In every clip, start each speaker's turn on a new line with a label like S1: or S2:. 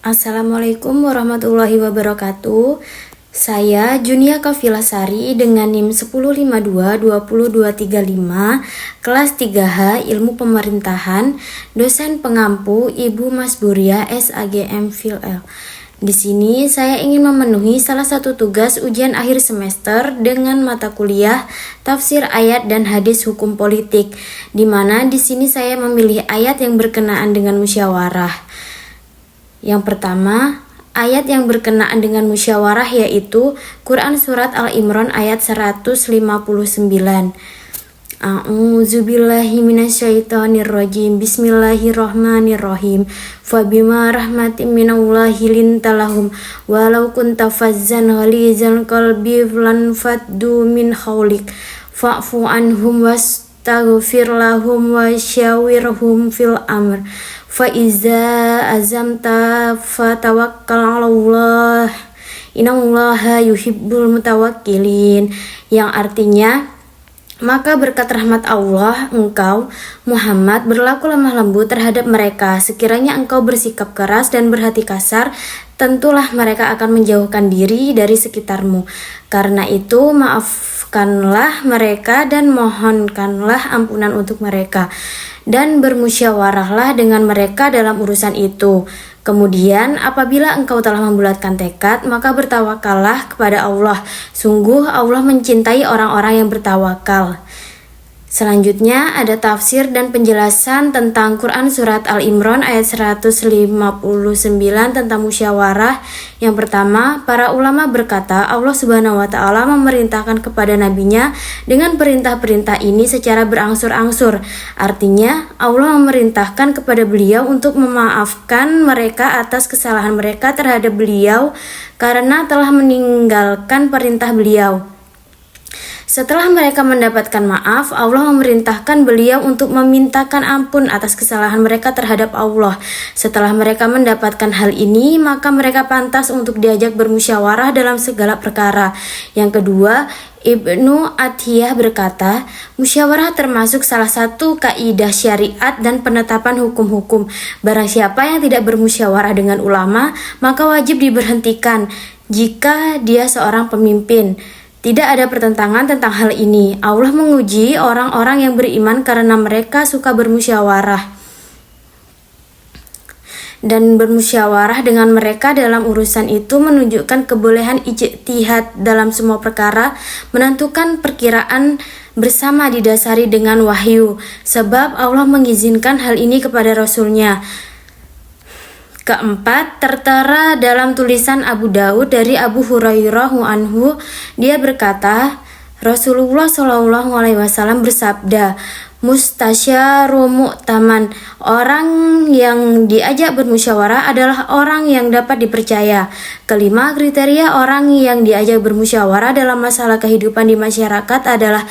S1: Assalamualaikum warahmatullahi wabarakatuh. Saya Junia Kafilasari dengan NIM 1052-20235, kelas 3H Ilmu Pemerintahan, dosen pengampu Ibu Mas Buria SAGM Phil-L. Di sini saya ingin memenuhi salah satu tugas ujian akhir semester dengan mata kuliah tafsir ayat dan hadis hukum politik, di mana di sini saya memilih ayat yang berkenaan dengan musyawarah. Yang pertama, ayat yang berkenaan dengan musyawarah yaitu Quran Surat Al-Imran ayat 159. A'udzubillahi minasyaitonirrajim. Bismillahirrahmanirrahim. Fabima rahmatin minallahi lintalahum walau kunta fazzan ghalizal qalbi lan faddu min haulik fa'fu anhum wastaghfir lahum wasyawirhum fil amr. Faiza azamta fatawakkal 'alallah innallaha yuhibbul mutawakkilin, yang artinya, maka berkat rahmat Allah, engkau, Muhammad, berlaku lemah lembut terhadap mereka. Sekiranya engkau bersikap keras dan berhati kasar, tentulah mereka akan menjauhkan diri dari sekitarmu. Karena itu, maafkanlah mereka dan mohonkanlah ampunan untuk mereka. Dan bermusyawarahlah dengan mereka dalam urusan itu. Kemudian apabila engkau telah membulatkan tekad, maka bertawakallah kepada Allah. Sungguh Allah mencintai orang-orang yang bertawakal. Selanjutnya ada tafsir dan penjelasan tentang Quran Surat Al-Imran ayat 159 tentang musyawarah. Yang pertama, para ulama berkata Allah Subhanahu wa Ta'ala memerintahkan kepada nabinya dengan perintah-perintah ini secara berangsur-angsur. Artinya Allah memerintahkan kepada beliau untuk memaafkan mereka atas kesalahan mereka terhadap beliau karena telah meninggalkan perintah beliau. Setelah mereka mendapatkan maaf, Allah memerintahkan beliau untuk memintakan ampun atas kesalahan mereka terhadap Allah. Setelah mereka mendapatkan hal ini, maka mereka pantas untuk diajak bermusyawarah dalam segala perkara. Yang kedua, Ibnu Athiyah berkata, musyawarah termasuk salah satu kaidah syariat dan penetapan hukum-hukum. Barang siapa yang tidak bermusyawarah dengan ulama, maka wajib diberhentikan jika dia seorang pemimpin. Tidak ada pertentangan tentang hal ini. Allah menguji orang-orang yang beriman karena mereka suka bermusyawarah. Dan bermusyawarah dengan mereka dalam urusan itu menunjukkan kebolehan ijtihad dalam semua perkara, menentukan perkiraan bersama didasari dengan wahyu. Sebab Allah mengizinkan hal ini kepada Rasul-Nya. Keempat, tertera dalam tulisan Abu Daud dari Abu Hurairah anhu, dia berkata, Rasulullah SAW bersabda, mustasyaru mu'taman, orang yang diajak bermusyawarah adalah orang yang dapat dipercaya. Kelima, kriteria orang yang diajak bermusyawarah dalam masalah kehidupan di masyarakat adalah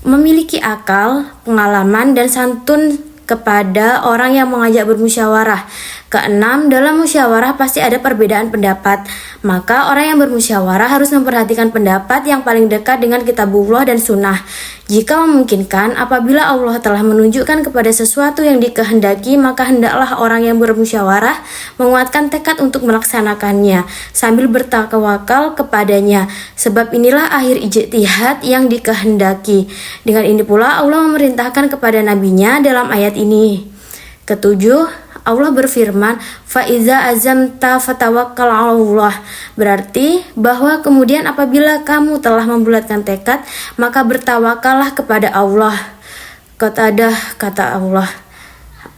S1: memiliki akal, pengalaman, dan santun kepada orang yang mengajak bermusyawarah. Keenam, dalam musyawarah pasti ada perbedaan pendapat. Maka orang yang bermusyawarah harus memperhatikan pendapat yang paling dekat dengan kitabullah dan sunnah. Jika memungkinkan, apabila Allah telah menunjukkan kepada sesuatu yang dikehendaki, maka hendaklah orang yang bermusyawarah menguatkan tekad untuk melaksanakannya sambil bertawakal kepadanya. Sebab inilah akhir ijtihad yang dikehendaki. Dengan ini pula Allah memerintahkan kepada nabinya dalam ayat ini. Ketujuh, Allah berfirman, Faiza azamta fatawakkal 'alallah. Berarti bahwa kemudian apabila kamu telah membulatkan tekad, maka bertawakallah kepada Allah. Kata Allah,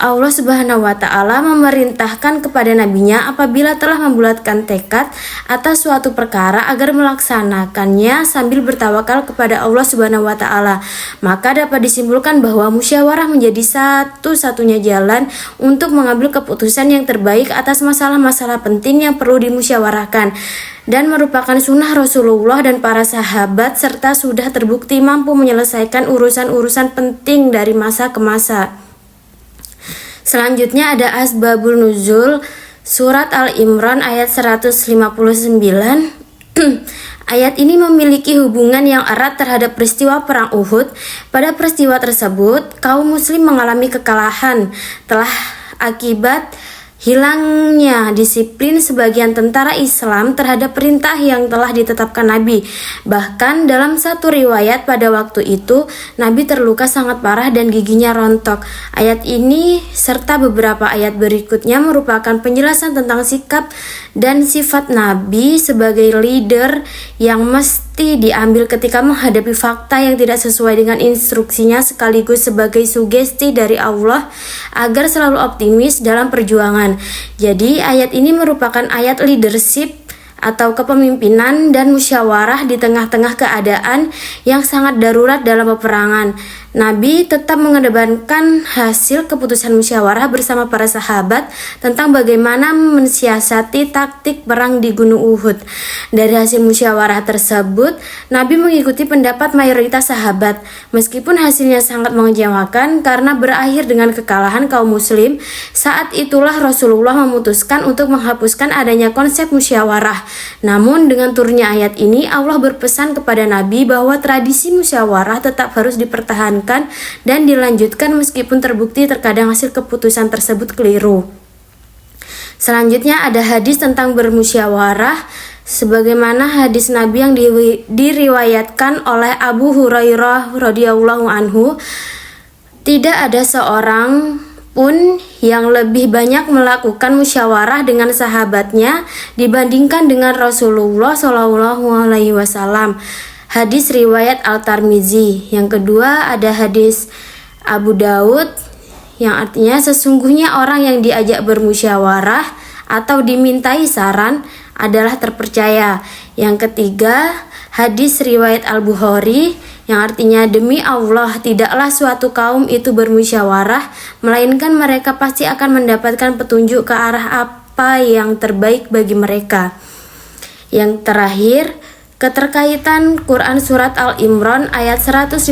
S1: Allah Subhanahu wa Ta'ala memerintahkan kepada nabinya apabila telah membulatkan tekad atas suatu perkara agar melaksanakannya sambil bertawakal kepada Allah Subhanahu wa Ta'ala. Maka dapat disimpulkan bahwa musyawarah menjadi satu-satunya jalan untuk mengambil keputusan yang terbaik atas masalah-masalah penting yang perlu dimusyawarahkan, dan merupakan sunnah Rasulullah dan para sahabat, serta sudah terbukti mampu menyelesaikan urusan-urusan penting dari masa ke masa. Selanjutnya ada Asbabul Nuzul Surat Al-Imran ayat 159. Ayat ini memiliki hubungan yang erat terhadap peristiwa Perang Uhud. Pada peristiwa tersebut, kaum muslim mengalami kekalahan telah akibat hilangnya disiplin sebagian tentara Islam terhadap perintah yang telah ditetapkan Nabi. Bahkan dalam satu riwayat pada waktu itu Nabi terluka sangat parah dan giginya rontok. Ayat ini serta beberapa ayat berikutnya merupakan penjelasan tentang sikap dan sifat Nabi sebagai leader yang mesti diambil ketika menghadapi fakta yang tidak sesuai dengan instruksinya, sekaligus sebagai sugesti dari Allah agar selalu optimis dalam perjuangan. Jadi ayat ini merupakan ayat leadership atau kepemimpinan dan musyawarah di tengah-tengah keadaan yang sangat darurat dalam peperangan. Nabi tetap mengedepankan hasil keputusan musyawarah bersama para sahabat tentang bagaimana mensiasati taktik perang di Gunung Uhud. Dari hasil musyawarah tersebut, Nabi mengikuti pendapat mayoritas sahabat. Meskipun hasilnya sangat mengecewakan karena berakhir dengan kekalahan kaum muslim, saat itulah Rasulullah memutuskan untuk menghapuskan adanya konsep musyawarah. Namun dengan turunnya ayat ini, Allah berpesan kepada Nabi bahwa tradisi musyawarah tetap harus dipertahankan dan dilanjutkan meskipun terbukti terkadang hasil keputusan tersebut keliru. Selanjutnya ada hadis tentang bermusyawarah, sebagaimana hadis Nabi yang diriwayatkan oleh Abu Hurairah radhiyallahu anhu. Tidak ada seorang pun yang lebih banyak melakukan musyawarah dengan sahabatnya dibandingkan dengan Rasulullah SAW. Hadis riwayat Al-Tirmizi. Yang kedua ada hadis Abu Daud yang artinya sesungguhnya orang yang diajak bermusyawarah atau dimintai saran adalah terpercaya. Yang ketiga hadis riwayat Al-Bukhari yang artinya demi Allah tidaklah suatu kaum itu bermusyawarah melainkan mereka pasti akan mendapatkan petunjuk ke arah apa yang terbaik bagi mereka. Yang terakhir, keterkaitan Quran Surat Al-Imran ayat 159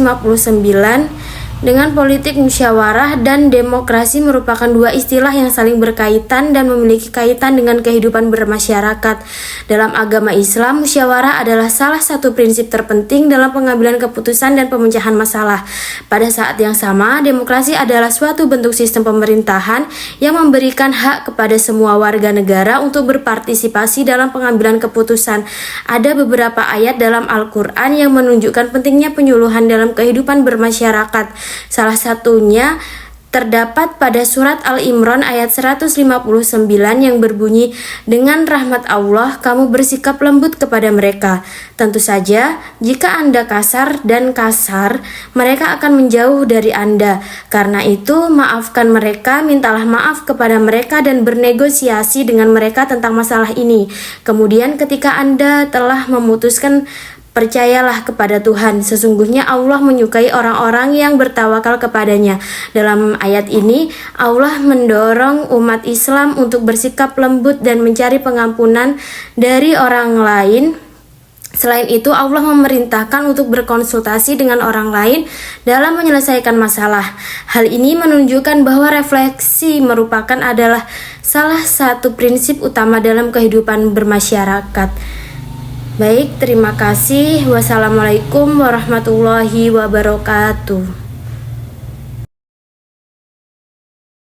S1: dengan politik musyawarah dan demokrasi merupakan dua istilah yang saling berkaitan dan memiliki kaitan dengan kehidupan bermasyarakat. Dalam agama Islam, musyawarah adalah salah satu prinsip terpenting dalam pengambilan keputusan dan pemecahan masalah. Pada saat yang sama, demokrasi adalah suatu bentuk sistem pemerintahan yang memberikan hak kepada semua warga negara untuk berpartisipasi dalam pengambilan keputusan. Ada beberapa ayat dalam Al-Quran yang menunjukkan pentingnya penyuluhan dalam kehidupan bermasyarakat. Salah satunya terdapat pada surat Al-Imran ayat 159 yang berbunyi, dengan rahmat Allah kamu bersikap lembut kepada mereka. Tentu saja jika Anda kasar dan kasar, mereka akan menjauh dari Anda. Karena itu maafkan mereka, mintalah maaf kepada mereka dan bernegosiasi dengan mereka tentang masalah ini. Kemudian ketika Anda telah memutuskan, percayalah kepada Tuhan, sesungguhnya Allah menyukai orang-orang yang bertawakal kepadanya. Dalam ayat ini, Allah mendorong umat Islam untuk bersikap lembut dan mencari pengampunan dari orang lain. Selain itu, Allah memerintahkan untuk berkonsultasi dengan orang lain dalam menyelesaikan masalah. Hal ini menunjukkan bahwa refleksi adalah salah satu prinsip utama dalam kehidupan bermasyarakat. Baik, terima kasih. Wassalamualaikum warahmatullahi wabarakatuh.